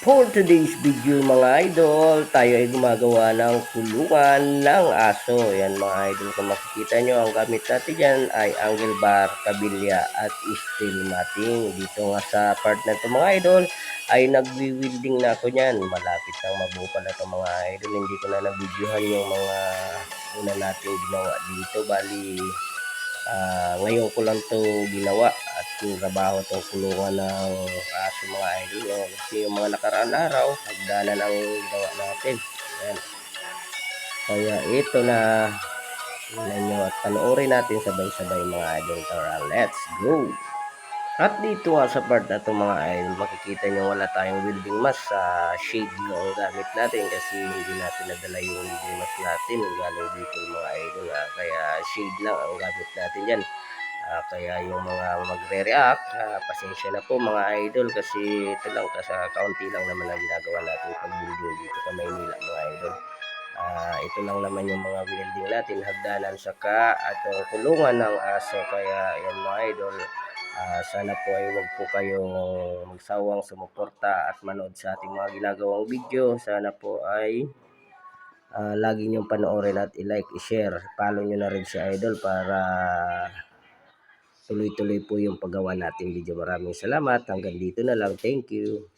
For today's video mga idol, tayo ay gumagawa ng kulungan ng aso. Yan mga idol, kung makikita nyo, ang gamit natin dyan ay angle bar, kabilya at steel matting. Dito nga sa part na ito mga idol, ay nagwi-welding na ako nyan. Malapit nang mabuo pala ito mga idol. Hindi ko na nabidyohan yung mga una natin ginawa dito. Bali, ngayon ko lang to ginawa at trabaho tong kulungan ng aso mga idol. Kasi yung mga nakaraan araw, hagdanan ang ginawa natin. Ayan. Kaya ito na, tingnan nyo at panoorin natin sabay-sabay mga idol. Tara, let's go! At dito nga sa part na ito mga idol, makikita nyo wala tayong welding mask, sa shade lang ang gamit natin kasi hindi natin nadala yung welding mask natin galing dito mga idol. Kaya shade lang ang gamit natin dyan. Kaya yung mga magre-react, pasensya na po mga idol kasi ito lang, sa kaunti lang naman ang ginagawa natin pag-building dito sa Maynila mga idol. Ito lang naman yung mga building natin, hagdanan saka at kulungan ng aso. Kaya yan mga idol, sana po ay wag po kayong magsawang sumuporta at manood sa ating mga ginagawang video. Sana po ay lagi niyong panoorin at i-like, i-share, follow nyo na rin si idol para tuloy-tuloy po yung paggawa natin video. Maraming salamat. Hanggang dito na lang. Thank you.